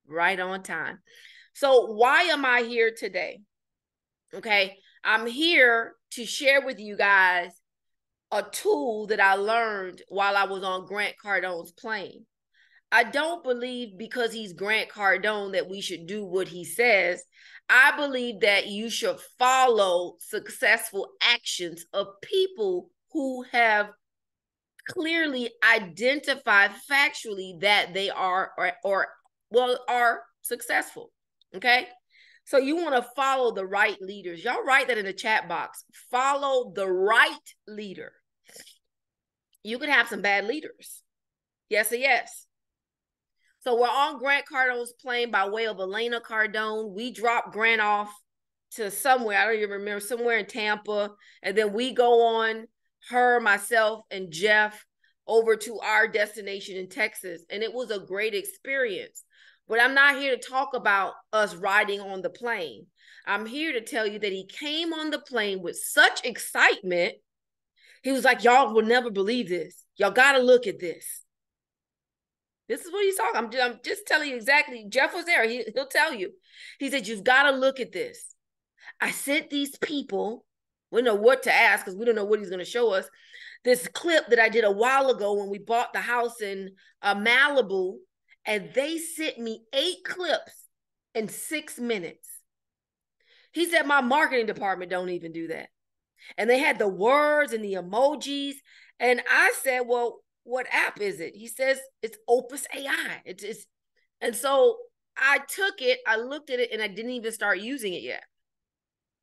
Right on time. So why am I here today? Okay, I'm here to share with you guys a tool that I learned while I was on Grant Cardone's plane. I don't believe because he's Grant Cardone that we should do what he says. I believe that you should follow successful actions of people who have clearly identified factually that they are are successful. Okay? So you want to follow the right leaders. Y'all write that in the chat box. Follow the right leader. You can have some bad leaders. Yes or yes. So we're on Grant Cardone's plane by way of Elena Cardone. We dropped Grant off to somewhere, I don't even remember, somewhere in Tampa. And then we go on, her, myself, and Jeff over to our destination in Texas. And it was a great experience. But I'm not here to talk about us riding on the plane. I'm here to tell you that he came on the plane with such excitement. He was like, y'all will never believe this. Y'all got to look at this. This is what he's talking. I'm just telling you exactly. Jeff was there. He'll tell you. He said, you've got to look at this. I sent these people, we don't know what to ask because we don't know what he's going to show us, this clip that I did a while ago when we bought the house in Malibu, and they sent me 8 clips in 6 minutes. He said, my marketing department don't even do that. And they had the words and the emojis. And I said, well, what app is it? He says, it's OPUS AI. And so I took it, I looked at it, and I didn't even start using it yet.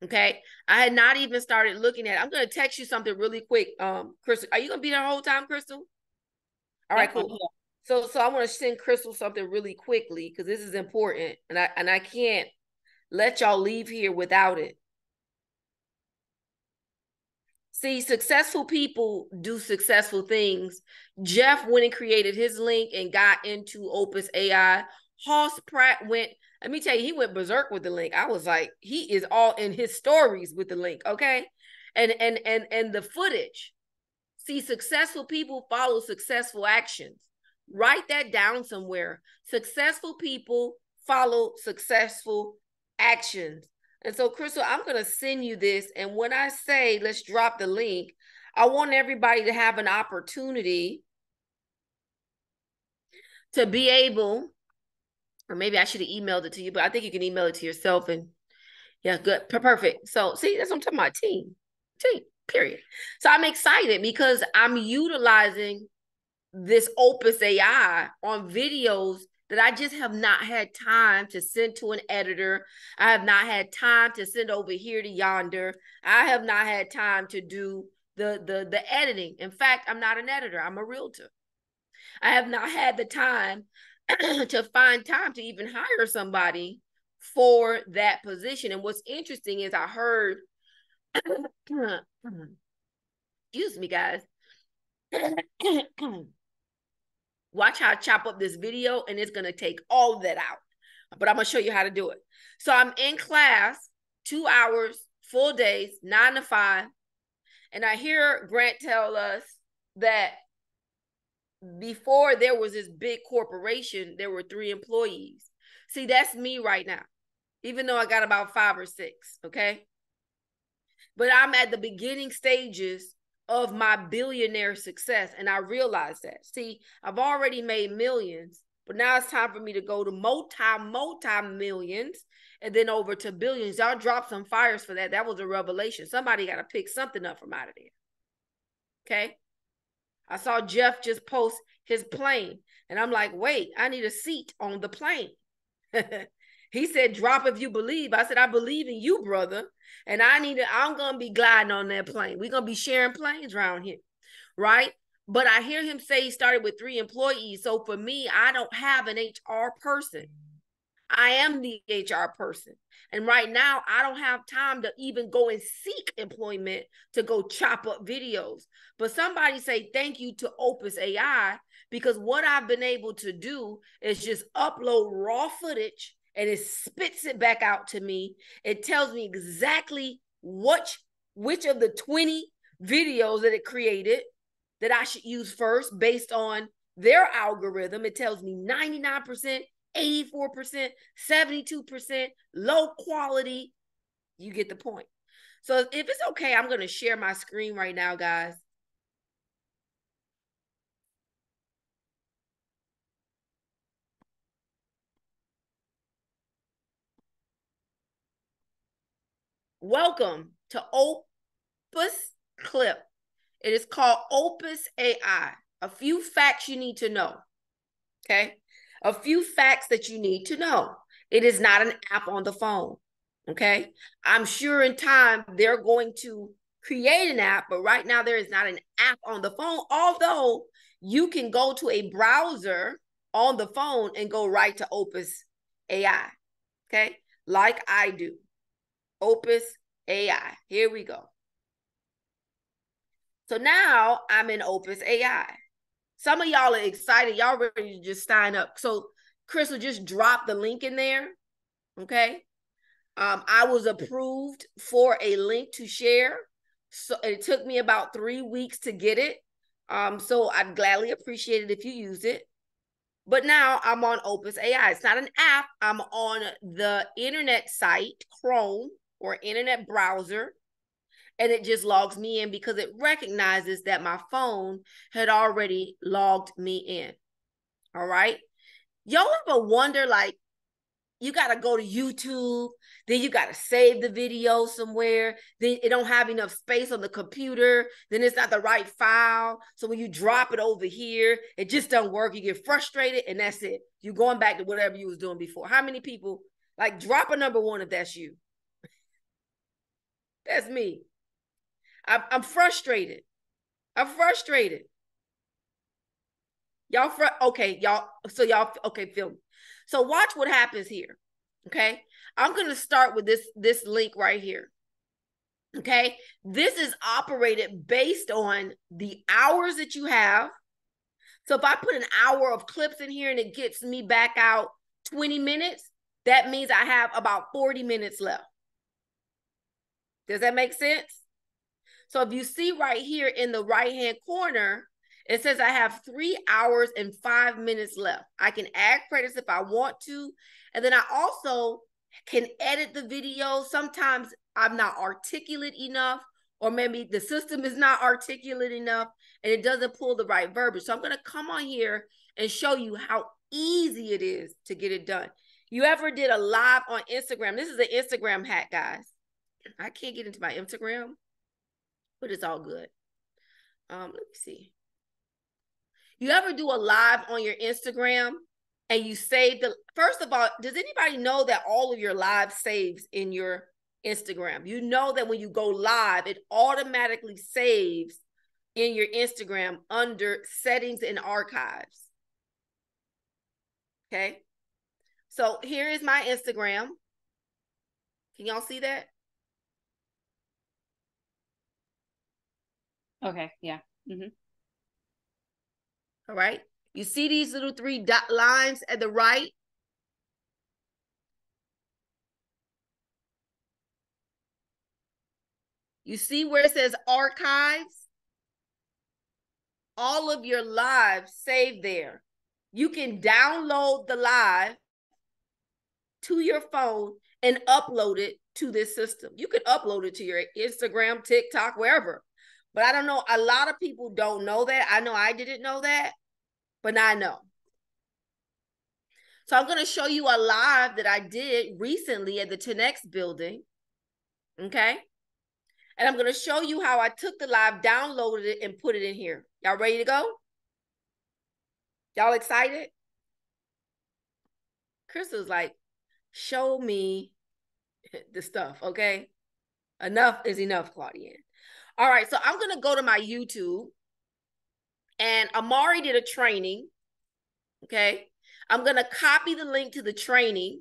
Okay. I had not even started looking at it. I'm going to text you something really quick. Crystal, are you going to be there the whole time, Crystal? All right, cool. So I want to send Crystal something really quickly because this is important. And I can't let y'all leave here without it. See, successful people do successful things. Jeff went and created his link and got into OPUS AI. Hoss Pratt went, let me tell you, he went berserk with the link. I was like, he is all in his stories with the link, okay? And the footage. See, successful people follow successful actions. Write that down somewhere. Successful people follow successful actions. And so, Crystal, I'm going to send you this. And when I say, let's drop the link, I want everybody to have an opportunity to be able, or maybe I should have emailed it to you, but I think you can email it to yourself. And yeah, good. Perfect. So see, that's what I'm talking about. Team, period. So I'm excited because I'm utilizing this OPUS AI on videos that I just have not had time to send to an editor. I have not had time to send over here to yonder. I have not had time to do the editing. In fact, I'm not an editor. I'm a realtor. I have not had the time to find time to even hire somebody for that position. And what's interesting is I heard, excuse me, guys. Watch how I chop up this video, and it's going to take all of that out. But I'm going to show you how to do it. So I'm in class, 2 hours, full days, 9 to 5. And I hear Grant tell us that before there was this big corporation, there were 3 employees. See, that's me right now, even though I got about 5 or 6, okay? But I'm at the beginning stages of my billionaire success, and I realized that. See, I've already made millions, but now it's time for me to go to multi-millions and then over to billions. Y'all drop some fires for that. That was a revelation. Somebody got to pick something up from out of there. Okay? I saw Jeff just post his plane, and I'm like, wait, I need a seat on the plane. He said, drop if you believe. I said, I believe in you, brother. And I'm going to be gliding on that plane. We're going to be sharing planes around here, right? But I hear him say he started with 3 employees. So for me, I don't have an HR person. I am the HR person. And right now, I don't have time to even go and seek employment to go chop up videos. But somebody say thank you to OPUS AI, because what I've been able to do is just upload raw footage, and it spits it back out to me. It tells me exactly which of the 20 videos that it created that I should use first based on their algorithm. It tells me 99% 84%, 72%, low quality. You get the point. So if it's okay, I'm going to share my screen right now, guys. Welcome to OPUS Clip. It is called OPUS AI. A few facts you need to know. Okay? A few facts that you need to know. It is not an app on the phone. Okay? I'm sure in time they're going to create an app, but right now there is not an app on the phone, although you can go to a browser on the phone and go right to OPUS AI. Okay? Like I do. OPUS AI. Here we go. So now I'm in OPUS AI. Some of y'all are excited. Y'all ready to just sign up. So Crystal, just drop the link in there. Okay. I was approved for a link to share. So it took me about 3 weeks to get it. So I'd gladly appreciate it if you use it. But now I'm on OPUS AI. It's not an app. I'm on the internet site, Chrome or internet browser. And it just logs me in because it recognizes that my phone had already logged me in. All right. Y'all ever wonder, like, you got to go to YouTube, then you got to save the video somewhere, then it don't have enough space on the computer, then it's not the right file. So when you drop it over here, it just doesn't work. You get frustrated and that's it. You're going back to whatever you was doing before. How many people, like, drop a number one if that's you? That's me. I'm frustrated. I'm frustrated. Y'all, okay, y'all. So y'all, okay, feel me. So watch what happens here. Okay, I'm gonna start with this link right here. Okay, this is operated based on the hours that you have. So if I put an hour of clips in here and it gets me back out 20 minutes, that means I have about 40 minutes left. Does that make sense? So if you see right here in the right-hand corner, it says I have 3 hours and 5 minutes left. I can add credits if I want to. And then I also can edit the video. Sometimes I'm not articulate enough, or maybe the system is not articulate enough and it doesn't pull the right verbiage. So I'm going to come on here and show you how easy it is to get it done. You ever did a live on Instagram? This is an Instagram hack, guys. I can't get into my Instagram, but it's all good. Let me see. You ever do a live on your Instagram and you save the, first of all, does anybody know that all of your live saves in your Instagram? You know that when you go live, it automatically saves in your Instagram under settings and archives. Okay. So here is my Instagram. Can y'all see that? Okay. Yeah. Mm-hmm. All right. You see these little 3 dot lines at the right? You see where it says archives? All of your lives saved there. You can download the live to your phone and upload it to this system. You can upload it to your Instagram, TikTok, wherever. But I don't know, a lot of people don't know that. I know I didn't know that, but now I know. So I'm going to show you a live that I did recently at the 10X building. Okay. And I'm going to show you how I took the live, downloaded it, and put it in here. Y'all ready to go? Y'all excited? Crystal's like, show me the stuff, okay? Enough is enough, Claudia. All right, so I'm going to go to my YouTube. And Amari did a training, okay? I'm going to copy the link to the training.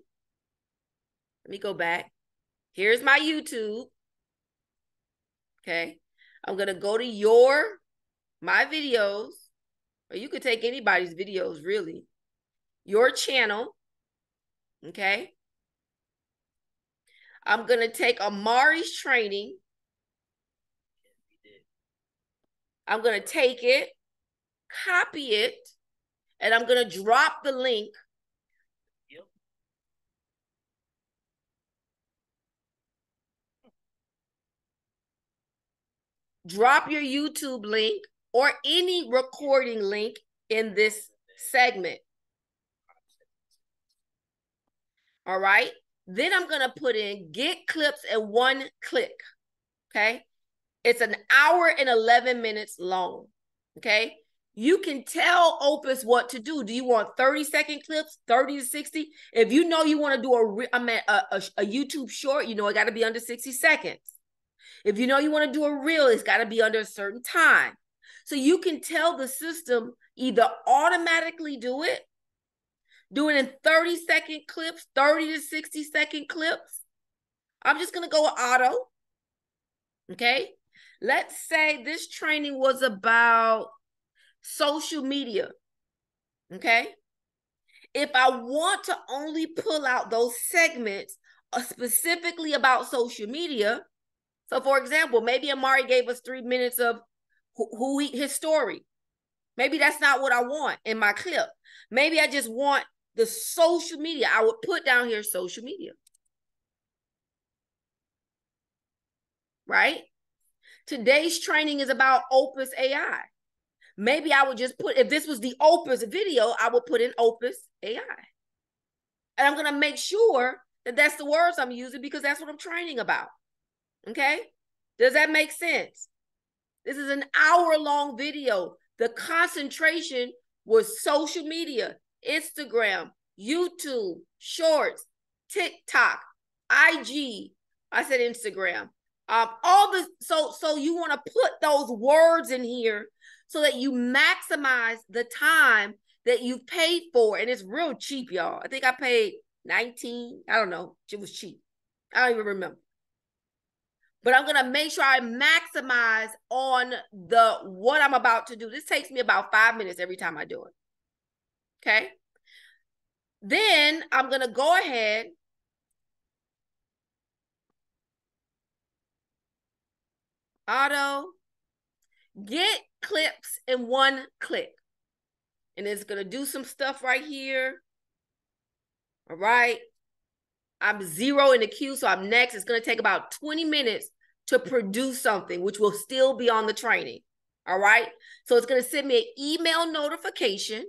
Let me go back. Here's my YouTube. Okay. I'm going to go to my videos, or you could take anybody's videos, really. Your channel. Okay. I'm going to take Amari's training. I'm going to take it, copy it, and I'm going to drop the link drop your YouTube link or any recording link in this segment. All right. Then I'm going to put in get clips in 1 click. Okay. It's an hour and 11 minutes long. Okay. You can tell OPUS what to do. Do you want 30-second clips, 30 to 60? If you know you want to do a YouTube short, you know it got to be under 60 seconds. If you know you want to do a reel, it's got to be under a certain time. So you can tell the system either automatically do it in 30-second clips, 30 to 60-second clips. I'm just going to go with auto. Okay. Let's say this training was about social media. Okay. If I want to only pull out those segments specifically about social media, so for example, maybe Amari gave us 3 minutes of his story. Maybe that's not what I want in my clip. Maybe I just want the social media. I would put down here social media. Right? Today's training is about OPUS AI. Maybe I would just put, if this was the OPUS video, I would put in OPUS AI. And I'm going to make sure that that's the words I'm using because that's what I'm training about. Okay? Does that make sense? This is an hour-long video. The concentration was social media, Instagram, YouTube, Shorts, TikTok, IG. I said Instagram. So you want to put those words in here so that you maximize the time that you've paid for. And it's real cheap, y'all. I think I paid $19. I don't know. It was cheap. I don't even remember. But I'm going to make sure I maximize on what I'm about to do. This takes me about 5 minutes every time I do it. Okay. Then I'm going to go ahead auto get clips in 1 click. And it's going to do some stuff right here. All right. I'm 0 in the queue, so I'm next. It's going to take about 20 minutes to produce something, which will still be on the training. All right. So it's going to send me an email notification.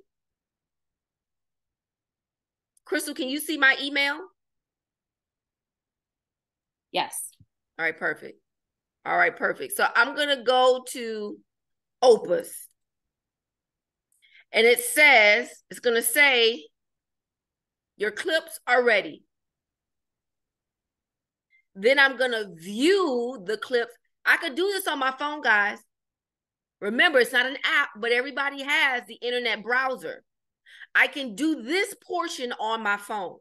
Crystal, can you see my email? Yes. All right, perfect. All right, perfect. So I'm going to go to OPUS. And it says, it's going to say, your clips are ready. Then I'm going to view the clips. I could do this on my phone, guys. Remember, it's not an app, but everybody has the internet browser. I can do this portion on my phone.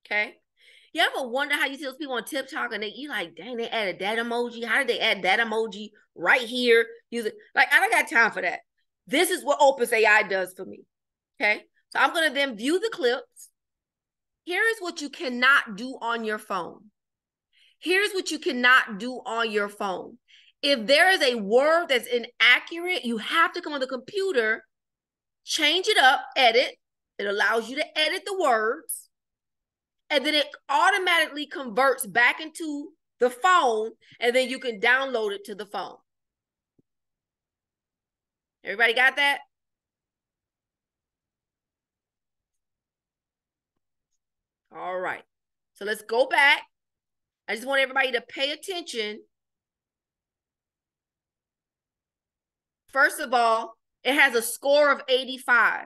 Okay. You ever wonder how you see those people on TikTok and you like, dang, they added that emoji. How did they add that emoji right here? Use it. Like, I don't got time for that. This is what OPUS AI does for me. Okay. So I'm going to then view the clips. Here is what you cannot do on your phone. Here's what you cannot do on your phone. If there is a word that's inaccurate, you have to come on the computer, change it up, edit. It allows you to edit the words. And then it automatically converts back into the phone, and then you can download it to the phone. Everybody got that? All right. So let's go back. I just want everybody to pay attention. First of all, it has a score of 85.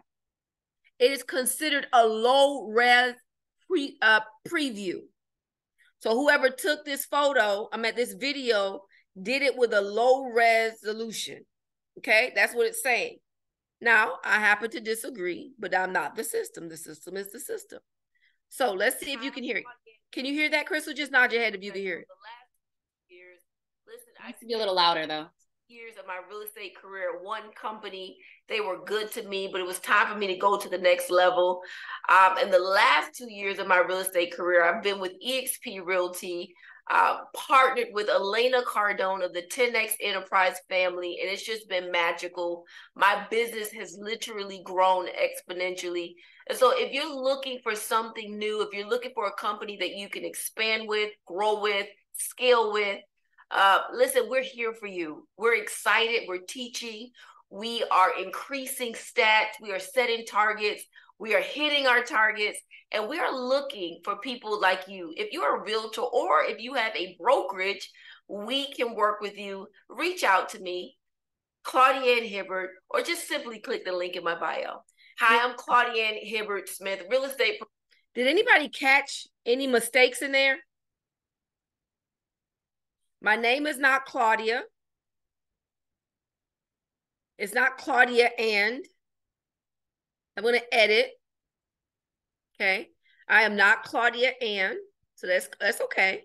It is considered a low-res preview. So whoever took this this video, did it with a low resolution. Okay, that's what it's saying. Now, I happen to disagree, but I'm not the system. The system is the system. So let's see if you can hear it. Can you hear that, Crystal? Just nod your head if you can hear it. The last years, listen, I have to be a little louder though. Years of my real estate career, one company, they were good to me, but it was time for me to go to the next level. In the last 2 years of my real estate career, I've been with eXp Realty, partnered with Elena Cardone of the 10X Enterprise family, and it's just been magical. My business has literally grown exponentially. And so if you're looking for something new, if you're looking for a company that you can expand with, grow with, scale with, Listen, we're here for you. We're excited. We're teaching. We are increasing stats. We are setting targets. We are hitting our targets. And we are looking for people like you. If you're a realtor or if you have a brokerage, we can work with you. Reach out to me, Claudia and Hibbert, or just simply click the link in my bio. Hi, I'm Claudia and Hibbert-Smith, real estate. Did anybody catch any mistakes in there? My name is not Claudia. It's not Claudia and. I'm going to edit. Okay. I am not Claudia and. So that's okay.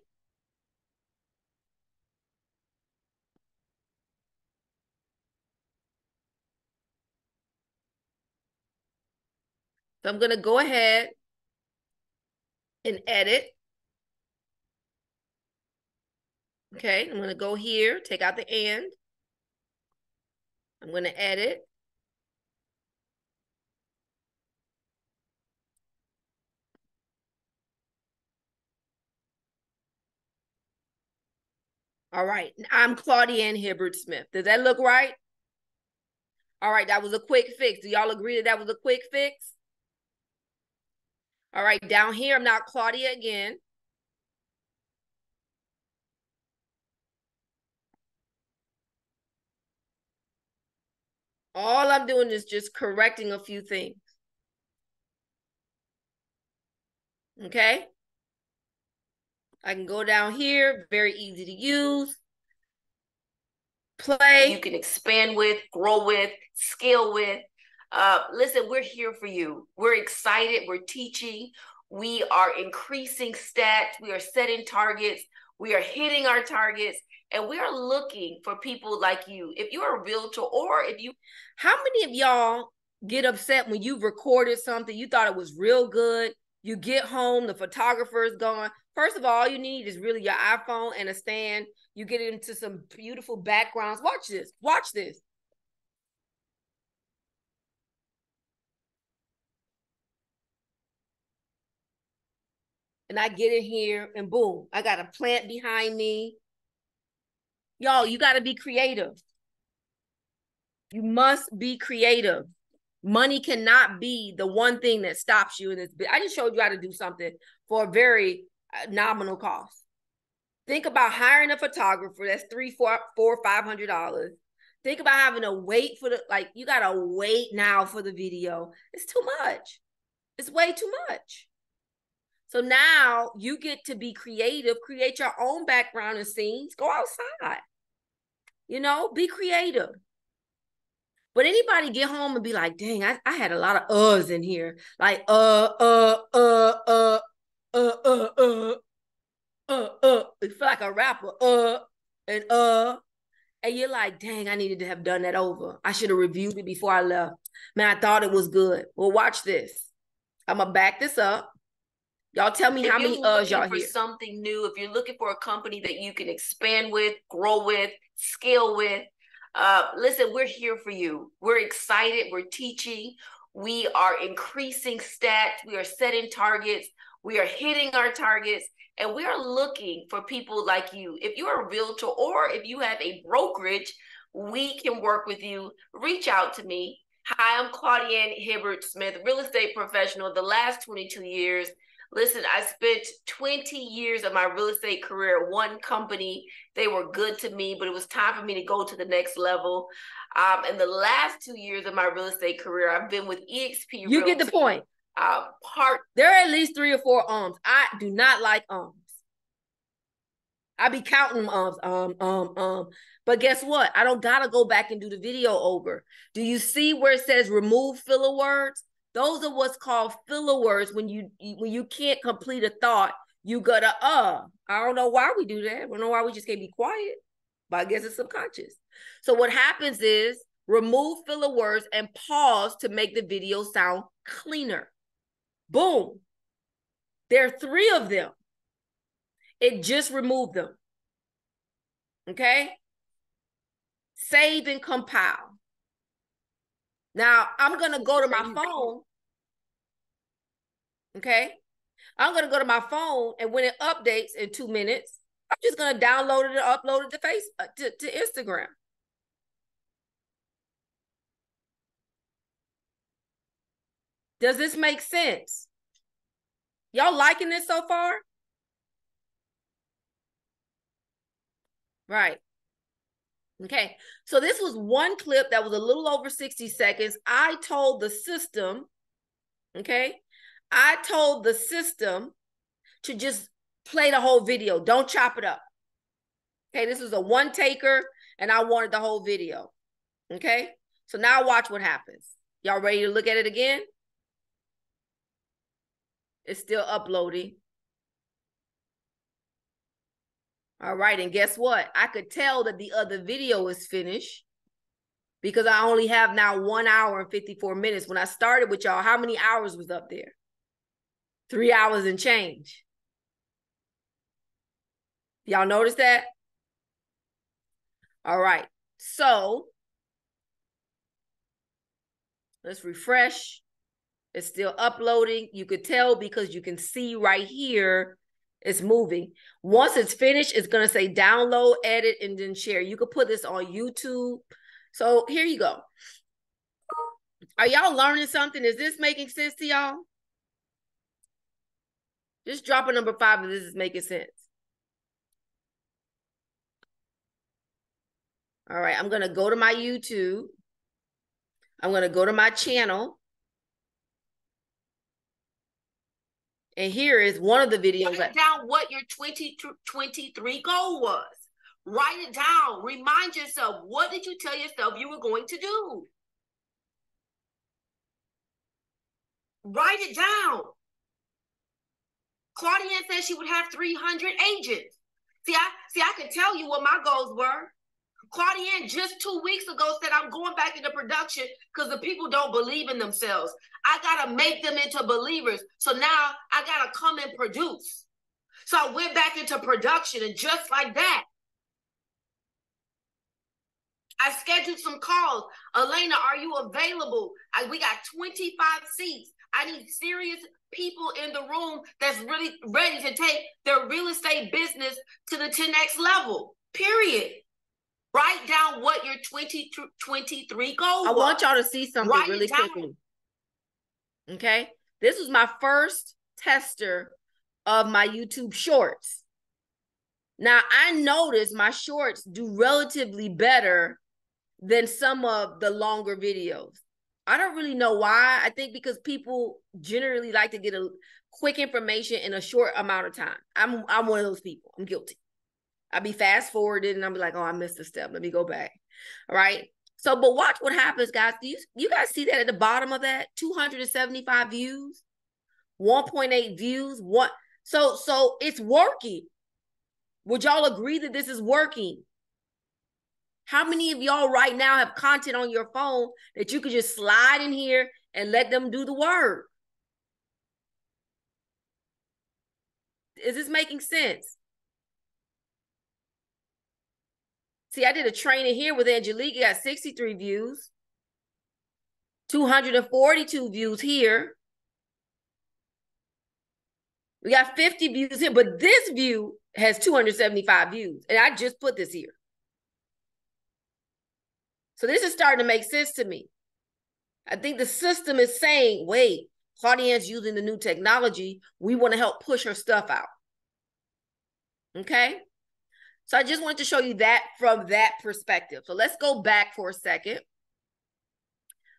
So I'm going to go ahead and edit. Okay. I'm going to go here, take out the and. I'm going to edit. All right. I'm Claudia Ann Hibbert-Smith. Does that look right? All right. That was a quick fix. Do y'all agree that was a quick fix? All right. Down here, I'm not Claudia again. All I'm doing is just correcting a few things. Okay. I can go down here, very easy to use. Play. You can expand with, grow with, scale with. Listen, we're here for you. We're excited. We're teaching. We are increasing stats. We are setting targets. We are hitting our targets. And we are looking for people like you. If you're a realtor or if you... How many of y'all get upset when you've recorded something, you thought it was real good, you get home, the photographer is gone? First of all you need is really your iPhone and a stand. You get into some beautiful backgrounds. Watch this. Watch this. And I get in here and boom, I got a plant behind me. Y'all, you got to be creative. You must be creative. Money cannot be the one thing that stops you in this. I just showed you how to do something for a very nominal cost. Think about hiring a photographer. That's $500. Think about having to wait for you got to wait now for the video. It's too much. It's way too much. So now you get to be creative, create your own background and scenes, go outside. You know, be creative. But anybody get home and be like, dang, I had a lot of uhs in here. Like, you feel like a rapper, and you're like, dang, I needed to have done that over. I should have reviewed it before I left. Man, I thought it was good. Well, watch this. I'm going to back this up. Y'all tell me how many y'all hear. If you're looking for something new, if you're looking for a company that you can expand with, grow with, scale with, listen, we're here for you. We're excited. We're teaching. We are increasing stats. We are setting targets. We are hitting our targets. And we are looking for people like you. If you're a realtor or if you have a brokerage, we can work with you. Reach out to me. Hi, I'm Claudia Ann Hibbert-Smith, real estate professional the last 22 years. Listen, I spent 20 years of my real estate career at one company. They were good to me, but it was time for me to go to the next level. In the last 2 years of my real estate career, I've been with EXP. You get the point. There are at least 3 or 4 ums. I do not like ums. I be counting ums, But guess what? I don't gotta go back and do the video over. Do you see where it says remove filler words? Those are what's called filler words. When you can't complete a thought, you gotta I don't know why we do that. I don't know why we just can't be quiet, but I guess it's subconscious. So what happens is remove filler words and pause to make the video sound cleaner. Boom. There are 3 of them. It just removed them. Okay? Save and compile. Now, I'm going to go to my phone. Okay? I'm going to go to my phone, and when it updates in 2 minutes, I'm just going to download it and upload it to Instagram. Does this make sense? Y'all liking this so far? Right. Okay. So this was one clip that was a little over 60 seconds. I told the system, okay? I told the system to just play the whole video. Don't chop it up. Okay, this was a one taker and I wanted the whole video. Okay, so now watch what happens. Y'all ready to look at it again? It's still uploading. All right, and guess what? I could tell that the other video is finished because I only have now 1 hour and 54 minutes. When I started with y'all, how many hours was up there? 3 hours and change. Y'all notice that? All right, so let's refresh. It's still uploading. You could tell because you can see right here it's moving. Once it's finished, it's going to say download, edit, and then share. You could put this on YouTube. So here you go. Are y'all learning something? Is this making sense to y'all? Just drop a number 5 if this is making sense. All right, I'm going to go to my YouTube. I'm going to go to my channel. And here is one of the videos. Write down what your 2023 goal was. Write it down. Remind yourself, what did you tell yourself you were going to do? Write it down. Claudienne said she would have 300 agents. See, I could tell you what my goals were. Claudienne just 2 weeks ago said, I'm going back into production because the people don't believe in themselves. I got to make them into believers. So now I got to come and produce. So I went back into production, and just like that, I scheduled some calls. Elena, are you available? We got 25 seats. I need serious people in the room that's really ready to take their real estate business to the 10X level, period. Write down what your 2023 goal was. I want y'all to see something really quickly. Okay? This was my first tester of my YouTube shorts. Now, I noticed my shorts do relatively better than some of the longer videos. I don't really know why. I think because people generally like to get a quick information in a short amount of time. I'm one of those people. I'm guilty. I'll be fast forwarded and I'll be like, oh, I missed a step. Let me go back. All right. So, but watch what happens, guys. Do you guys see that at the bottom of that? 275 views, 1.8 views. So it's working. Would y'all agree that this is working? How many of y'all right now have content on your phone that you could just slide in here and let them do the work? Is this making sense? See, I did a training here with Angelique. Got 63 views. 242 views here. We got 50 views here, but this view has 275 views. And I just put this here. So this is starting to make sense to me. I think the system is saying, wait, Claudienne's using the new technology. We want to help push her stuff out. Okay? So I just wanted to show you that from that perspective. So let's go back for a second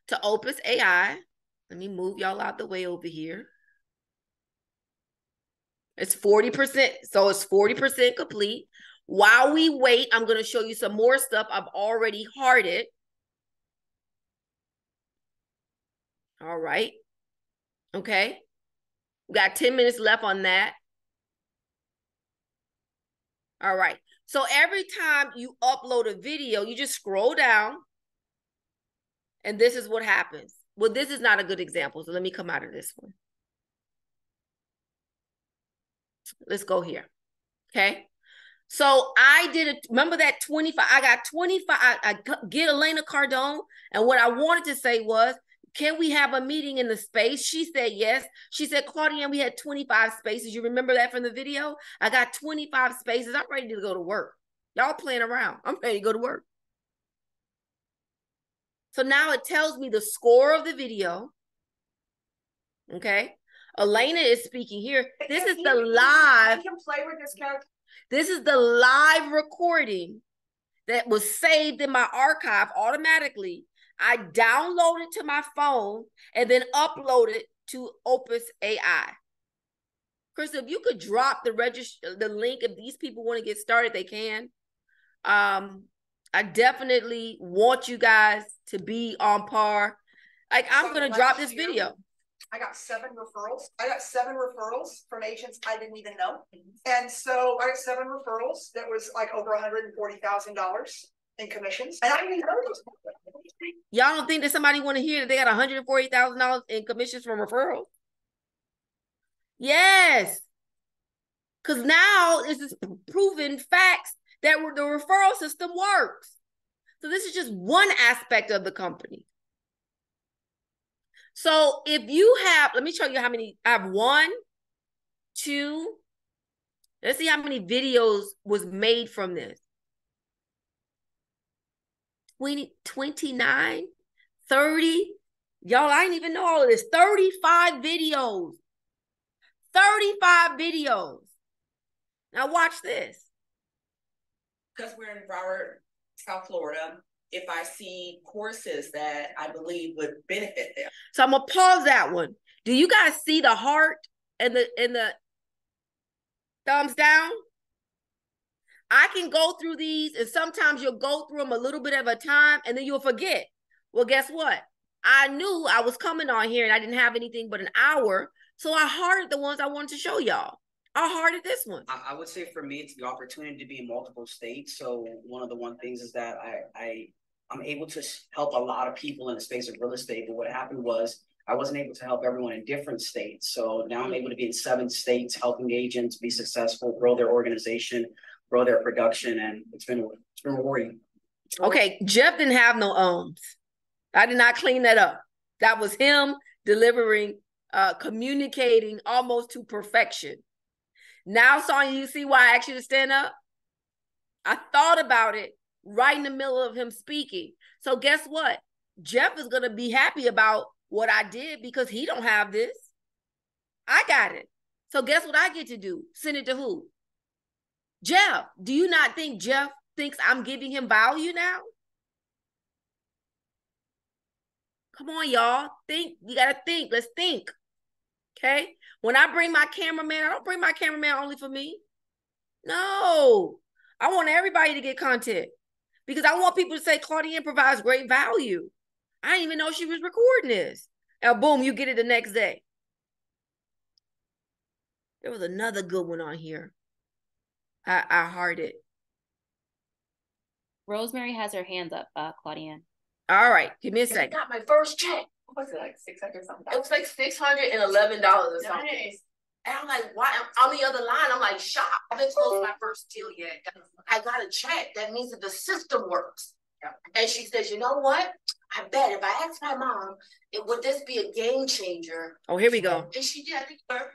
to OPUS AI. Let me move y'all out the way over here. It's 40%. So it's 40% complete. While we wait, I'm going to show you some more stuff I've already hearted. All right. Okay. We got 10 minutes left on that. All right. So every time you upload a video, you just scroll down and this is what happens. Well, this is not a good example. So let me come out of this one. Let's go here. Okay. So I did it. Remember that 25, I got 25, I get Elena Cardone. And what I wanted to say was can we have a meeting in the space? She said yes. She said, Claudia, we had 25 spaces. You remember that from the video? I got 25 spaces. I'm ready to go to work. Y'all playing around. I'm ready to go to work. So now it tells me the score of the video. Okay. Elena is speaking here. This is the live. You can play with this character. This is the live recording that was saved in my archive automatically. I download it to my phone and then upload it to OPUS AI. Chris, if you could drop the link, if these people want to get started, they can. I definitely want you guys to be on par. Like, I'm going to drop this video. I got 7 referrals. I got 7 referrals from agents I didn't even know. And so I got 7 referrals that was like over $140,000 in commissions. And I didn't even know those. Y'all don't think that somebody want to hear that they got $140,000 in commissions from referrals? Yes. Because now this is proven facts that the referral system works. So this is just one aspect of the company. So if you have, let me show you how many, I have 1, 2, let's see how many videos was made from this. 20, 29, 30. Y'all, I didn't even know all of this. 35 videos. 35 videos. Now watch this. Because we're in Broward, South Florida, if I see courses that I believe would benefit them. So I'm gonna pause that one. Do you guys see the heart and the thumbs down? I can go through these, and sometimes you'll go through them a little bit at a time, and then you'll forget. Well, guess what? I knew I was coming on here, and I didn't have anything but an hour, so I hearted the ones I wanted to show y'all. I hearted this one. I would say for me, it's the opportunity to be in multiple states. So one of the things is that I'm able to help a lot of people in the space of real estate. But what happened was I wasn't able to help everyone in different states. So now I'm able to be in 7 states, helping agents be successful, grow their organization, grow their production, and it's been rewarding. Okay, Jeff didn't have no ums. I did not clean that up. That was him delivering, communicating almost to perfection. Now, Sonya, you see why I asked you to stand up? I thought about it right in the middle of him speaking. So guess what? Jeff is going to be happy about what I did because he don't have this. I got it. So guess what I get to do? Send it to who? Jeff. Do you not think Jeff thinks I'm giving him value now? Come on, y'all. Think. You got to think. Let's think. Okay? When I bring my cameraman, I don't bring my cameraman only for me. No. I want everybody to get content because I want people to say Claudia provides great value. I didn't even know she was recording this. And boom, you get it the next day. There was another good one on here. I heard it. Rosemary has her hands up, Claudia. All right, give me a second. I got my first check. What was it, like 600 something? It was like $611 or something. Nice. And I'm like, why? I'm on the other line. I'm like, shocked. I haven't closed my first deal yet. I got a check. That means that the system works. Yeah. And she says, you know what? I bet if I asked my mom, would this be a game changer? Oh, here we go. And she did. I think her.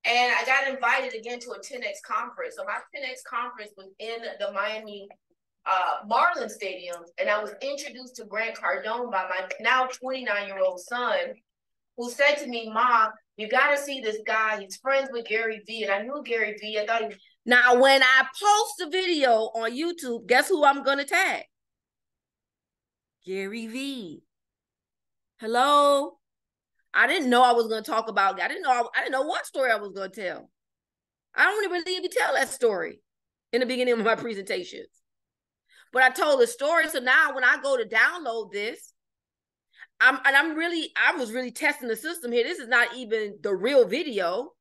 And I got invited again to a 10X conference. So my 10X conference was in the Miami Marlins Stadium. And I was introduced to Grant Cardone by my now 29-year-old son, who said to me, Mom, you got to see this guy. He's friends with Gary Vee. And I knew Gary Vee. I thought he was. Now, when I post a video on YouTube, guess who I'm going to tag? Gary Vee. Hello? I didn't know I was going to talk about. I didn't know what story I was going to tell. I don't even really tell that story in the beginning of my presentations. But I told the story. So now when I go to download this, I was really testing the system here. This is not even the real video.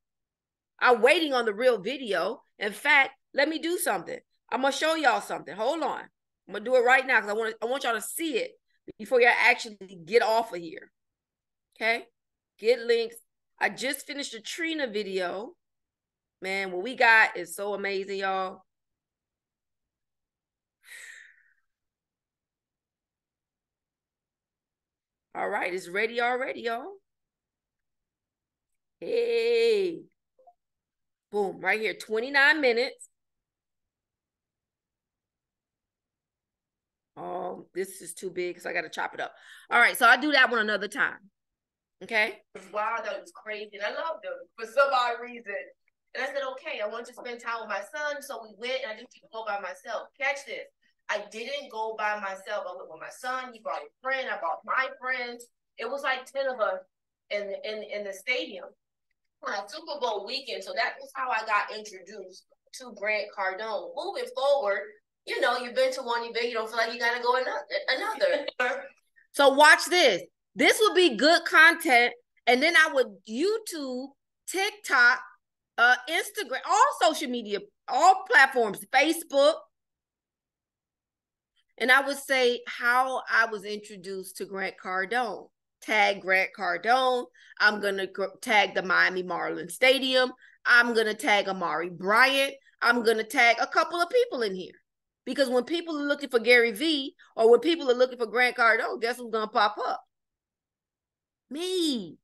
I'm waiting on the real video. In fact, let me do something. I'm going to show y'all something. Hold on. I'm going to do it right now because I want y'all to see it before y'all actually get off of here. Okay? Get links. I just finished a Trina video. Man, what we got is so amazing, y'all. All right, it's ready already, y'all. Hey. Boom, right here, 29 minutes. This is too big, so I got to chop it up. All right, so I'll do that one another time. Okay? Wow, that was crazy. And I loved them for some odd reason. And I said, okay, I want to spend time with my son. So we went, and I didn't go by myself. Catch this. I didn't go by myself. I went with my son. He brought a friend. I brought my friends. It was like 10 of us in the stadium on Super Bowl weekend. So that was how I got introduced to Grant Cardone. Moving forward, you know, you've been to one event, you don't feel like you got to go another. So watch this. This would be good content. And then I would YouTube, TikTok, Instagram, all social media, all platforms, Facebook. And I would say how I was introduced to Grant Cardone. Tag Grant Cardone. I'm going to tag the Miami Marlins Stadium. I'm going to tag Amari Bryant. I'm going to tag a couple of people in here. Because when people are looking for Gary V or when people are looking for Grant Cardone, guess who's going to pop up? Me.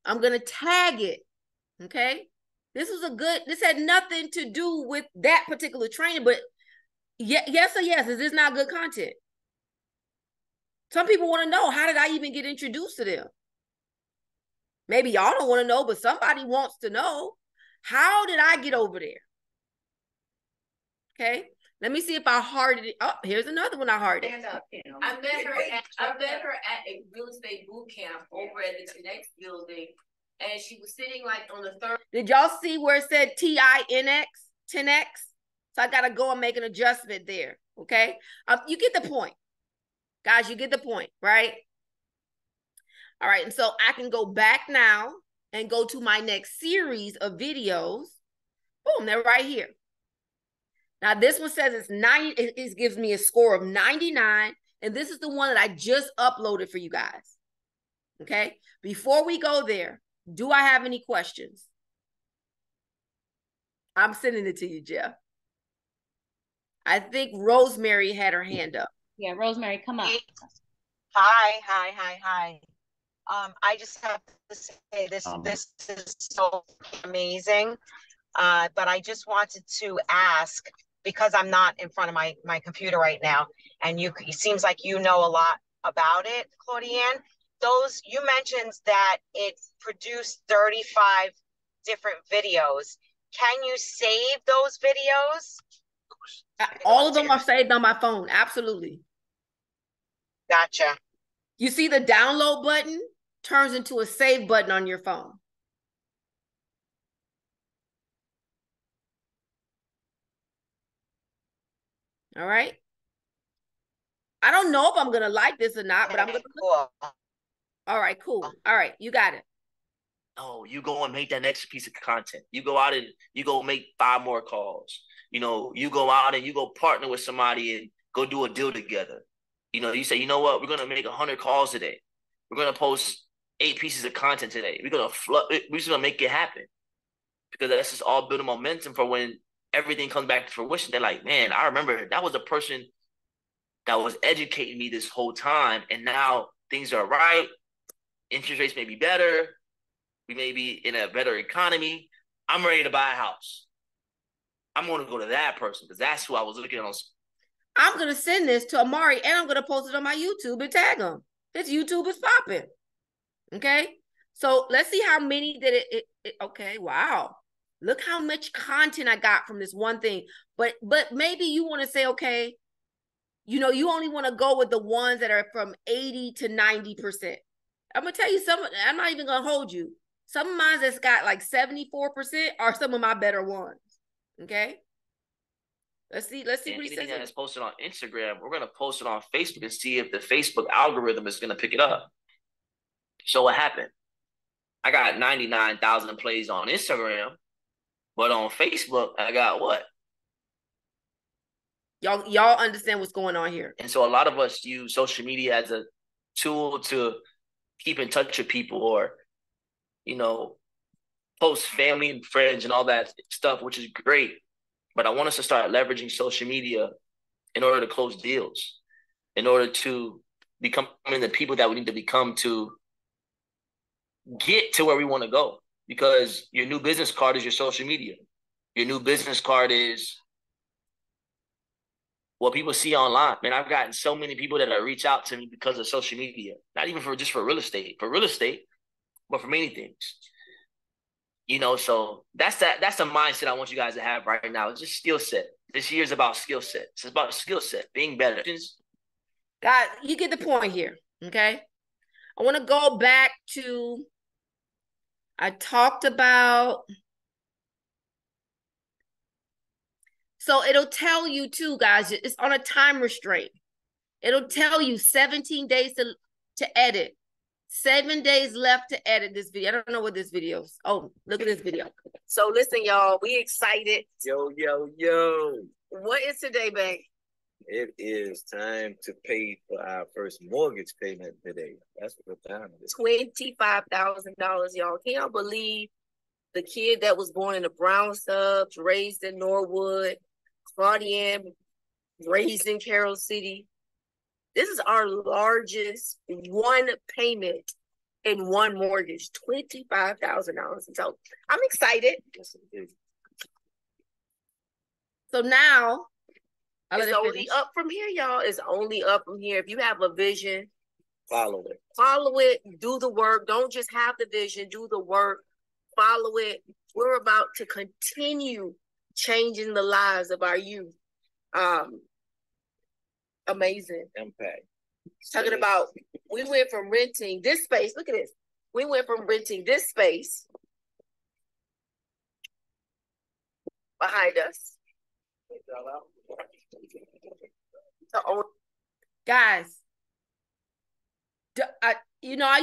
I'm going to tag it. Okay? This had nothing to do with that particular training, but yes or yes, is this not good content? Some people want to know, how did I even get introduced to them? Maybe y'all don't want to know, but somebody wants to know. How did I get over there? Okay, let me see if I hearted it. Oh, here's another one I hearted. I met her at a real estate boot camp over at the Connect building, and she was sitting like on the third. Did y'all see where it said TINX, 10X? So I got to go and make an adjustment there, okay? You get the point. Guys, you get the point, right? All right, and so I can go back now and go to my next series of videos. Boom, they're right here. Now, this one says it's 90, it gives me a score of 99, and this is the one that I just uploaded for you guys, okay? Before we go there, do I have any questions? I'm sending it to you, Jeff. I think Rosemary had her hand up. Yeah, Rosemary, come up. Hi. I just have to say this is so amazing. But I just wanted to ask, because I'm not in front of my computer right now, and it seems like you know a lot about it, Claudianne. You mentioned that it produced 35 different videos. Can you save those videos? All of them are saved on my phone. Absolutely. Gotcha. You see the download button turns into a save button on your phone. All right. I don't know if I'm going to like this or not, but I'm going to. Cool. All right, cool. All right, you got it. Oh, you go and make that next piece of content. You go out and you go make 5 more calls. You know, you go out and you go partner with somebody and go do a deal together. You know, you say, you know what, we're going to make 100 calls today. We're going to post 8 pieces of content today. We're just going to make it happen. Because that's just all building momentum for when everything comes back to fruition. They're like, man, I remember that was a person that was educating me this whole time. And now things are right. Interest rates may be better. We may be in a better economy. I'm ready to buy a house. I'm going to go to that person because that's who I was looking at. I'm going to send this to Amari and I'm going to post it on my YouTube and tag him. His YouTube is popping. Okay. So let's see how many did it. Okay. Wow. Look how much content I got from this one thing. But maybe you want to say, okay, you know, you only want to go with the ones that are from 80 to 90%. I'm going to tell you I'm not even going to hold you. Some of mine that's got like 74% are some of my better ones. Okay. Let's see what he says. Anything that is posted on Instagram, we're going to post it on Facebook and see if the Facebook algorithm is going to pick it up. So what happened? I got 99,000 plays on Instagram, but on Facebook, I got what? Y'all understand what's going on here. And so a lot of us use social media as a tool to keep in touch with people or, you know, post family and friends and all that stuff, which is great. But I want us to start leveraging social media in order to close deals, in order to becoming the people that we need to become to get to where we want to go. Because your new business card is your social media. Your new business card is what people see online. Man, I've gotten so many people that reach out to me because of social media. Not even for real estate, but for many things. You know, so that's the mindset I want you guys to have right now. It's just skill set. This year is about skill set. It's about skill set, being better. God, you get the point here, okay? I want to go back to, I talked about, so it'll tell you too, guys, it's on a time restraint. It'll tell you 17 days to edit. 7 days left to edit this video. I don't know what this video is. Oh, look at this video. So listen, y'all, we excited. Yo. What is today, babe? It is time to pay for our first mortgage payment today. That's what the time is. $25,000, y'all. Can y'all believe the kid that was born in the Brown Subs, raised in Norwood, Claudian, raised in Carroll City? This is our largest one payment in one mortgage, $25,000. So I'm excited. So now, it's only up from here, y'all. It's only up from here. If you have a vision, follow it. Follow it. Do the work. Don't just have the vision. Do the work. Follow it. We're about to continue changing the lives of our youth. Amazing. Impact. Talking about, we went from renting this space. Look at this. We went from renting this space behind us. Guys, I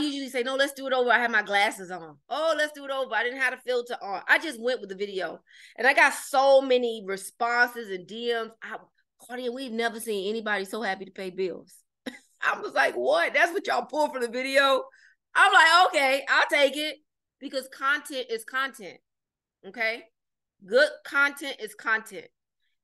usually say, no, let's do it over. I have my glasses on. Oh, let's do it over. I didn't have a filter on. I just went with the video. And I got so many responses and DMs. Claudia, we've never seen anybody so happy to pay bills. I was like, what? That's what y'all pulled for the video? I'm like, okay, I'll take it. Because content is content. Okay? Good content is content.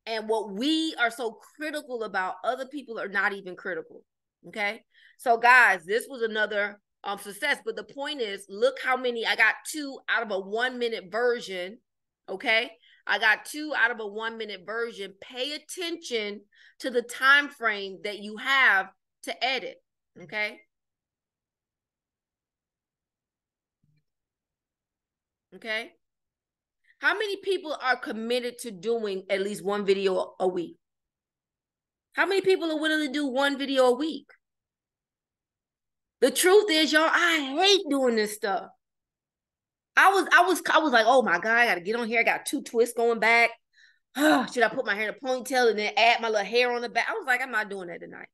And what we are so critical about, other people are not even critical. Okay? So guys, this was another success. But the point is, look how many, I got 2 out of a 1-minute version. Okay? I got 2 out of a 1-minute version. Pay attention to the time frame that you have to edit. Okay? Okay? How many people are committed to doing at least 1 video a week? How many people are willing to do 1 video a week? The truth is, y'all, I hate doing this stuff. I was like, oh my God, I gotta get on here. I got 2 twists going back. Should I put my hair in a ponytail and then add my little hair on the back? I was like, I'm not doing that tonight.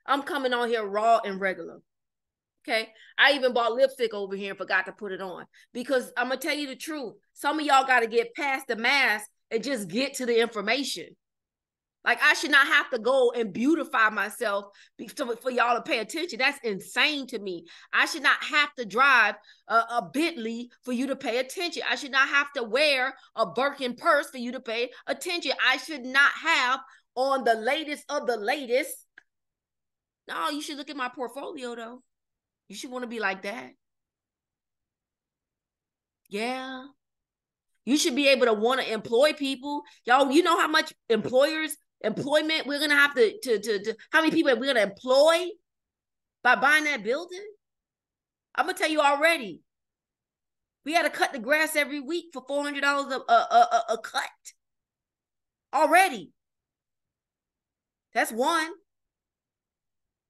I'm coming on here raw and regular. Okay. I even bought lipstick over here and forgot to put it on, because I'm gonna tell you the truth. Some of y'all got to get past the mask and just get to the information. Like, I should not have to go and beautify myself for y'all to pay attention. That's insane to me. I should not have to drive a Bentley for you to pay attention. I should not have to wear a Birkin purse for you to pay attention. I should not have on the latest of the latest. No, you should look at my portfolio, though. You should want to be like that. Yeah. You should be able to want to employ people. Y'all, you know how much employment we're going to have to how many people we're going to employ by buying that building? I'm going to tell you already. We had to cut the grass every week for $400 a cut. Already. That's one.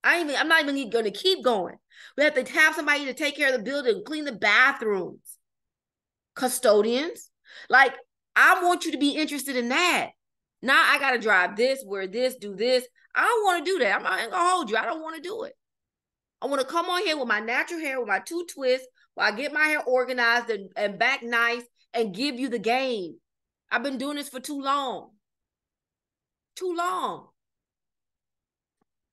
I'm not even going to keep going. We have to have somebody to take care of the building, clean the bathrooms, custodians. Like, I want you to be interested in that. Now I got to drive this, wear this, do this. I don't want to do that. I'm not going to hold you. I don't want to do it. I want to come on here with my natural hair, with my 2 twists, while I get my hair organized and back nice and give you the game. I've been doing this for too long. Too long.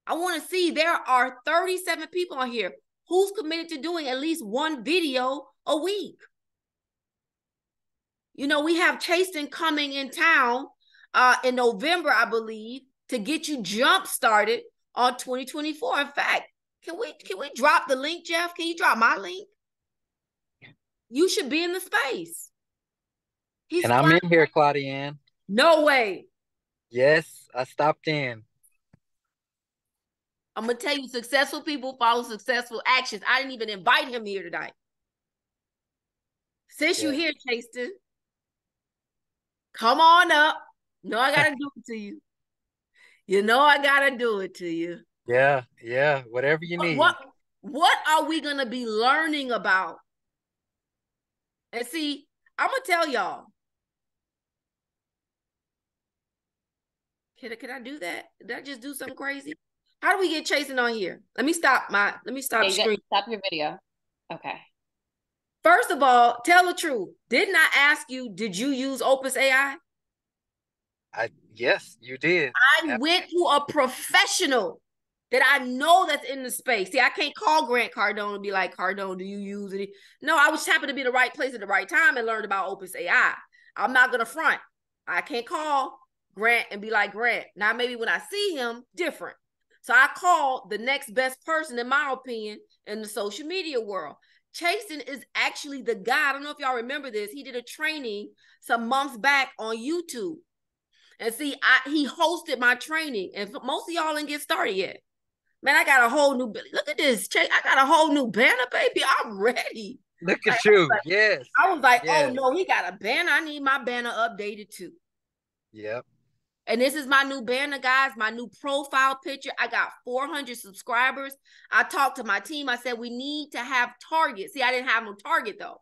I want to see, there are 37 people on here. Who's committed to doing at least 1 video a week? You know, we have Chasten coming in town in November, I believe, to get you jump started on 2024. In fact, Can we drop the link, Jeff? Can you drop my link? You should be in the space. And I'm in here, Claudiane. No way. Yes, I stopped in. I'm going to tell you, successful people follow successful actions. I didn't even invite him here tonight. Since you're here, Chaston, come on up. No, I got to do it to you. You know I got to do it to you. Yeah, whatever you need. What are we going to be learning about? And see, I'm going to tell y'all. Can I do that? Did I just do something crazy? How do we get Chasing on here? Let me stop screen. Stop your video. Okay. First of all, tell the truth. Didn't I ask you, did you use OPUS AI? Yes, you did. I went to a professional that I know that's in the space. See, I can't call Grant Cardone and be like, Cardone, do you use it? No, I was happened to be in the right place at the right time and learned about OPUS AI. I'm not going to front. I can't call Grant and be like, Grant. Now, maybe when I see him, different. So I called the next best person, in my opinion, in the social media world. Chaston is actually the guy. I don't know if y'all remember this. He did a training some months back on YouTube. And see, he hosted my training. And most of y'all didn't get started yet. Man, I got a whole new, look at this. I got a whole new banner, baby. I'm ready. Look at you. Yes. I was like, oh no, he got a banner. I need my banner updated too. Yep. And this is my new banner, guys, my new profile picture. I got 400 subscribers. I talked to my team. I said, we need to have targets. See, I didn't have no target though,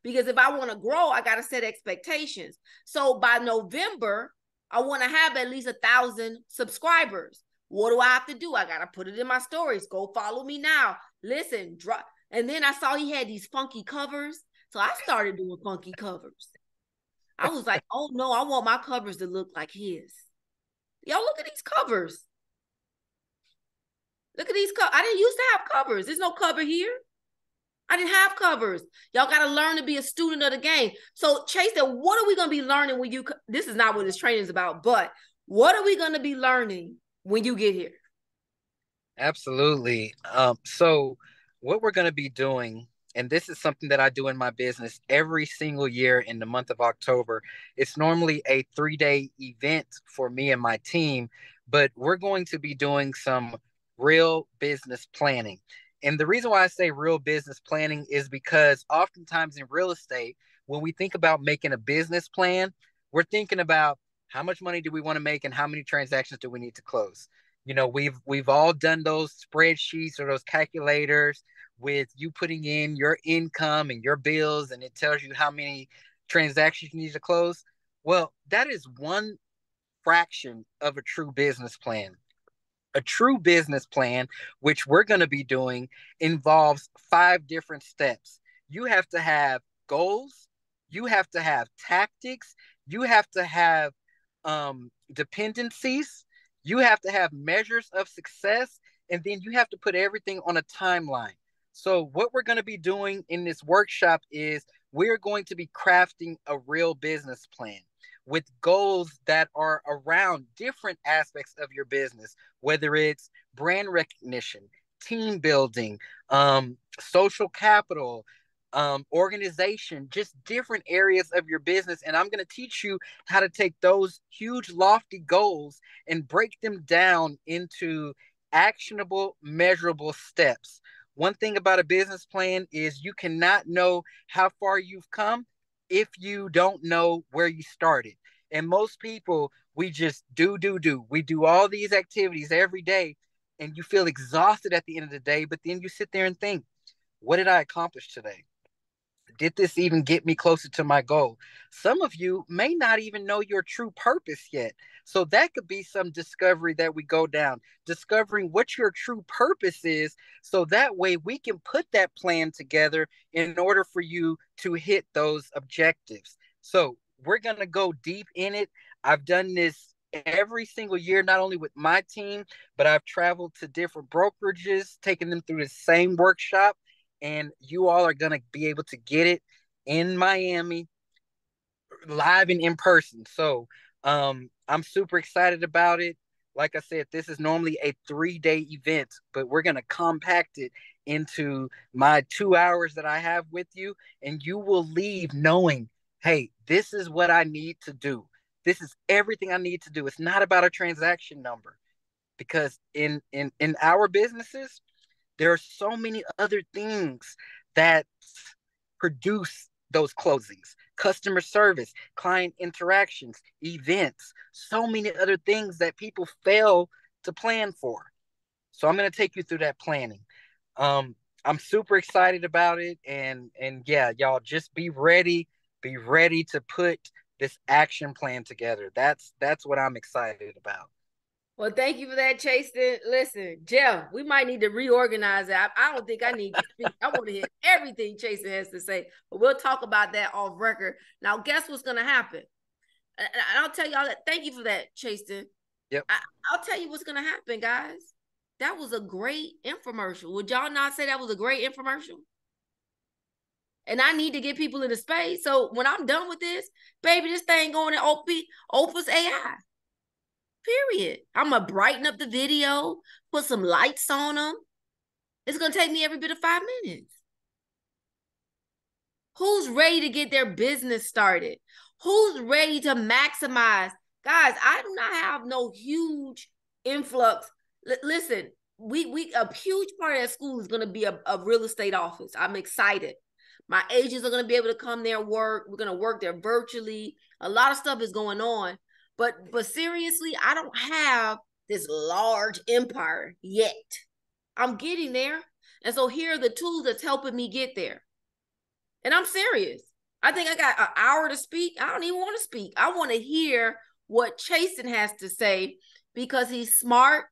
because if I want to grow, I got to set expectations. So by November, I want to have at least 1,000 subscribers. What do I have to do? I got to put it in my stories. Go follow me now. Listen, drop. And then I saw he had these funky covers. So I started doing funky covers. I was like, oh no, I want my covers to look like his. Y'all look at these covers. Look at these covers. I didn't used to have covers. There's no cover here. I didn't have covers. Y'all got to learn to be a student of the game. So Chase said, what are we going to be learning when you, this is not what this training is about, but what are we going to be learning when you get here? Absolutely. So what we're going to be doing, and this is something that I do in my business every single year in the month of October. It's normally a 3-day event for me and my team, but we're going to be doing some real business planning. And the reason why I say real business planning is because oftentimes in real estate, when we think about making a business plan, we're thinking about how much money do we want to make and how many transactions do we need to close. You know, we've all done those spreadsheets or those calculators with you putting in your income and your bills, and it tells you how many transactions you need to close. Well, that is one fraction of a true business plan. A true business plan, which we're going to be doing, involves 5 different steps. You have to have goals. You have to have tactics. You have to have dependencies. You have to have measures of success. And then you have to put everything on a timeline. So what we're going to be doing in this workshop is we're going to be crafting a real business plan with goals that are around different aspects of your business, whether it's brand recognition, team building, social capital, organization, just different areas of your business. And I'm going to teach you how to take those huge, lofty goals and break them down into actionable, measurable steps. One thing about a business plan is you cannot know how far you've come if you don't know where you started. And most people, we just do. We do all these activities every day, and you feel exhausted at the end of the day, but then you sit there and think, what did I accomplish today? Did this even get me closer to my goal? Some of you may not even know your true purpose yet. So that could be some discovery that we go down, discovering what your true purpose is. So that way we can put that plan together in order for you to hit those objectives. So we're going to go deep in it. I've done this every single year, not only with my team, but I've traveled to different brokerages, taking them through the same workshop. And you all are going to be able to get it in Miami, live and in person. So I'm super excited about it. Like I said, this is normally a 3-day event, but we're going to compact it into my 2 hours that I have with you. And you will leave knowing, hey, this is what I need to do. This is everything I need to do. It's not about a transaction number, because in our businesses, there are so many other things that produce those closings: customer service, client interactions, events, so many other things that people fail to plan for. So I'm going to take you through that planning. I'm super excited about it. And yeah, y'all just be ready to put this action plan together. That's what I'm excited about. Well, thank you for that, Chasten. Listen, Jeff, we might need to reorganize that. I don't think I need to speak. I want to hear everything Chasten has to say, but we'll talk about that off record. Now, guess what's going to happen? And I'll tell y'all that. Thank you for that, Chasten. Yep. I'll tell you what's going to happen, guys. That was a great infomercial. Would y'all not say that was a great infomercial? And I need to get people in the space. So when I'm done with this, baby, this thing going to OPUS AI. Period. I'm going to brighten up the video, put some lights on them. It's going to take me every bit of 5 minutes. Who's ready to get their business started? Who's ready to maximize? Guys, I do not have no huge influx. Listen, we a huge part of that school is going to be a real estate office. I'm excited. My agents are going to be able to come there and work. We're going to work there virtually. A lot of stuff is going on. But seriously, I don't have this large empire yet. I'm getting there. And so here are the tools that's helping me get there. And I'm serious. I think I got an hour to speak. I don't even want to speak. I want to hear what Chasten has to say, because he's smart.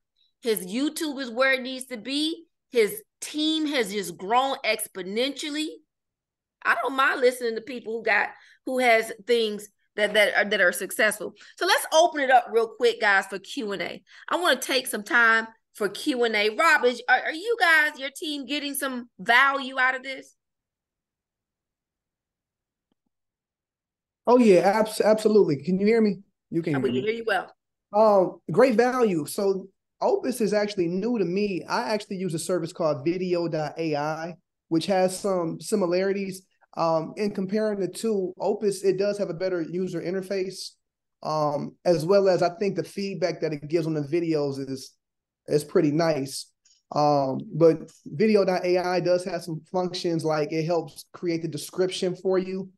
His YouTube is where it needs to be. His team has just grown exponentially. I don't mind listening to people who has things that are successful. So let's open it up real quick, guys, for Q&A. I want to take some time for Q&A. Rob, are you guys, your team, getting some value out of this? Oh yeah, absolutely. Can you hear me? You can. We can hear you well. Great value. So Opus is actually new to me. I actually use a service called video.ai, which has some similarities. In comparing the two, Opus, it does have a better user interface, as well as I think the feedback that it gives on the videos is pretty nice. But video.ai does have some functions, like it helps create the description for you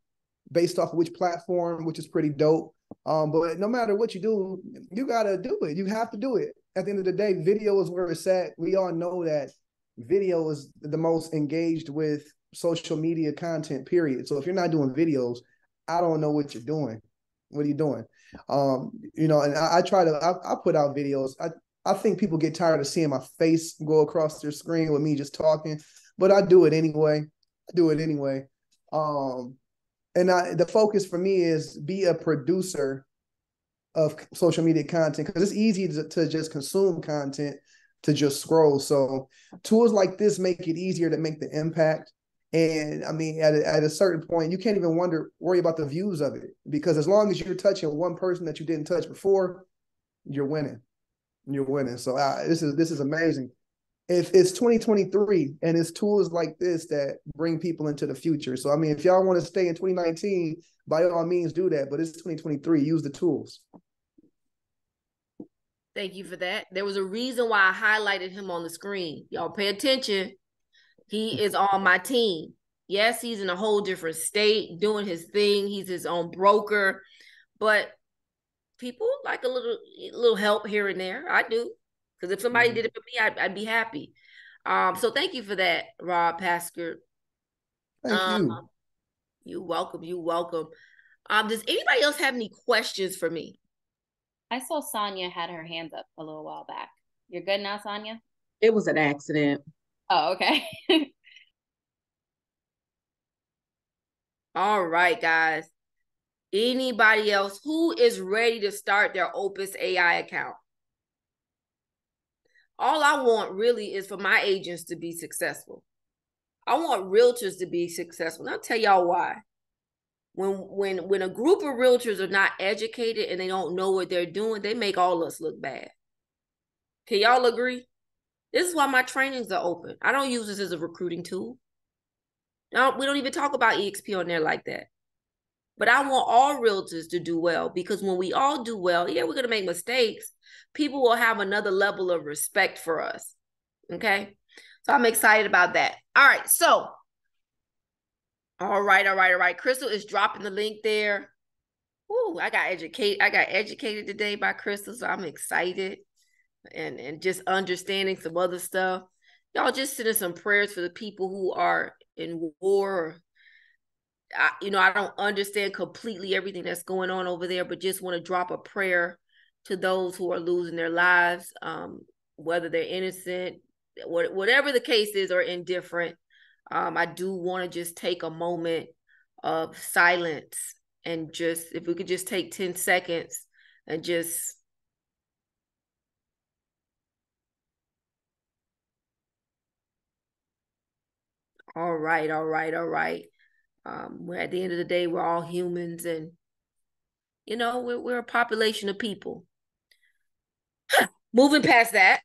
based off of which platform, which is pretty dope. But no matter what you do, you gotta do it. You have to do it. At the end of the day, video is where it's at. We all know that video is the most engaged with social media content, period. So if you're not doing videos, I don't know what you're doing. What are you doing? And I try to, I put out videos. I think people get tired of seeing my face go across their screen with me just talking, but I do it anyway. And the focus for me is be a producer of social media content, because it's easy to just consume content, to just scroll. So tools like this make it easier to make the impact. And I mean, at a certain point, you can't even worry about the views of it, because as long as you're touching one person that you didn't touch before, you're winning. So this is amazing. If it's 2023 and it's tools like this that bring people into the future. So I mean, if y'all want to stay in 2019, by all means do that. But it's 2023. Use the tools. Thank you for that. There was a reason why I highlighted him on the screen. Y'all pay attention. He is on my team. Yes, he's in a whole different state doing his thing. He's his own broker, but people like a little help here and there. I do, because if somebody did it for me, I'd be happy. So thank you for that, Rob Pasker. Thank you. You're welcome. Does anybody else have any questions for me? I saw Sonia had her hands up a little while back. You're good now, Sonia? It was an accident. Oh, okay. All right, guys. Anybody else who is ready to start their Opus AI account? All I want really is for my agents to be successful. I want realtors to be successful. And I'll tell y'all why. When a group of realtors are not educated and they don't know what they're doing, they make all us look bad. Can y'all agree? This is why my trainings are open. I don't use this as a recruiting tool. No, we don't even talk about EXP on there like that. But I want all realtors to do well, because when we all do well, yeah, we're going to make mistakes. People will have another level of respect for us. Okay? So I'm excited about that. All right. So, all right. Crystal is dropping the link there. Ooh, I got educated today by Crystal, so I'm excited. And just understanding some other stuff. Y'all just send us some prayers for the people who are in war. I don't understand completely everything that's going on over there, but just want to drop a prayer to those who are losing their lives, whether they're innocent, whatever the case is, or indifferent. I do want to just take a moment of silence and just, if we could just take 10 seconds and just all right. We're at the end of the day, we're all humans, and we're a population of people. Moving past that.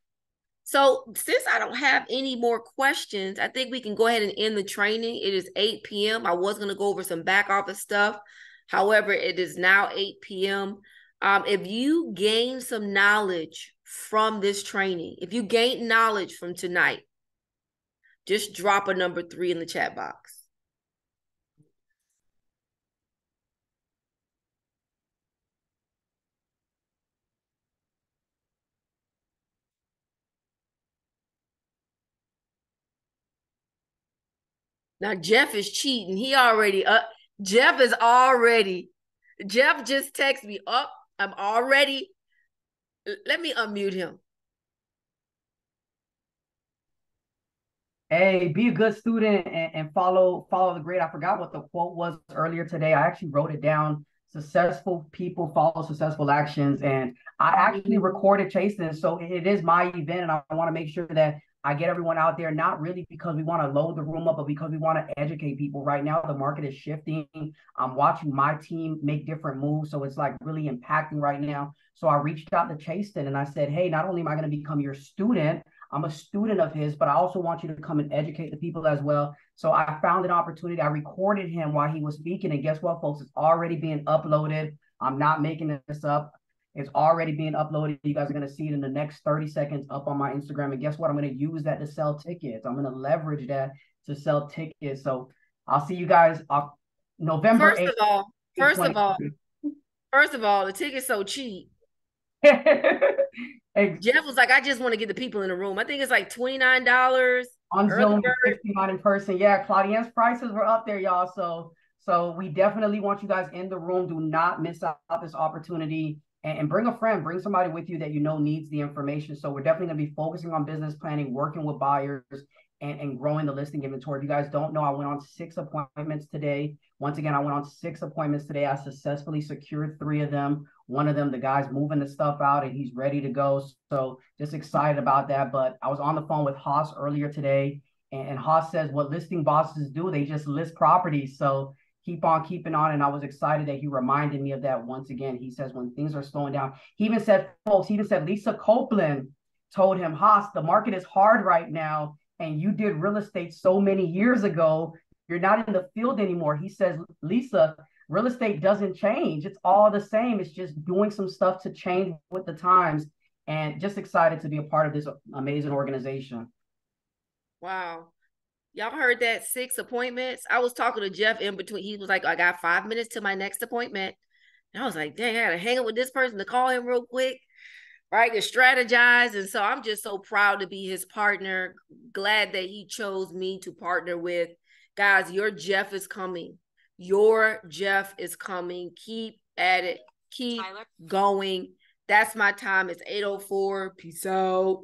So since I don't have any more questions, I think we can go ahead and end the training. It is 8 p.m. I was going to go over some back office stuff. However, it is now 8 p.m. If you gain some knowledge from this training, if you gain knowledge from tonight, just drop a number 3 in the chat box. Now, Jeff is cheating. Jeff just texted me up. I'm already. Let me unmute him. Hey, be a good student and follow the grade. I forgot what the quote was earlier today. I actually wrote it down. Successful people follow successful actions. And I actually recorded Chase this. So it is my event, and I want to make sure that I get everyone out there, not really because we want to load the room up, but because we want to educate people. Right now, the market is shifting. I'm watching my team make different moves. So it's like really impacting right now. So I reached out to Chasten and I said, hey, not only am I going to become your student, I'm a student of his, but I also want you to come and educate the people as well. So I found an opportunity. I recorded him while he was speaking. And guess what, folks? It's already being uploaded. I'm not making this up. It's already being uploaded. You guys are going to see it in the next 30 seconds up on my Instagram. And guess what? I'm going to use that to sell tickets. I'm going to leverage that to sell tickets. So I'll see you guys November 8th. First of all, the ticket's so cheap. Jeff was like, I just want to get the people in the room. I think it's like $29 on Zoom, $69 in person. Yeah, Claudienne's prices were up there, y'all. So we definitely want you guys in the room. Do not miss out this opportunity. And bring a friend, bring somebody with you that needs the information. So we're definitely going to be focusing on business planning, working with buyers, and growing the listing inventory. If you guys don't know, I went on 6 appointments today. Once again, I went on 6 appointments today. I successfully secured 3 of them. One of them, the guy's moving the stuff out and he's ready to go. So just excited about that. But I was on the phone with Haas earlier today, and Haas says what listing bosses do, they just list properties. So keep on keeping on. And I was excited that he reminded me of that once again. He says when things are slowing down, he even said Lisa Copeland told him, Haas, the market is hard right now. And you did real estate so many years ago. You're not in the field anymore. He says, Lisa, real estate doesn't change. It's all the same. It's just doing some stuff to change with the times. And just excited to be a part of this amazing organization. Wow. Y'all heard that? 6 appointments. I was talking to Jeff in between. He was like, I got 5 minutes to my next appointment. And I was like, dang, I got to hang up with this person to call him real quick, right? To strategize. And so I'm just so proud to be his partner. Glad that he chose me to partner with. Guys, your Jeff is coming. Your Jeff is coming. Keep at it. Keep going. That's my time. It's 8:04. Peace out.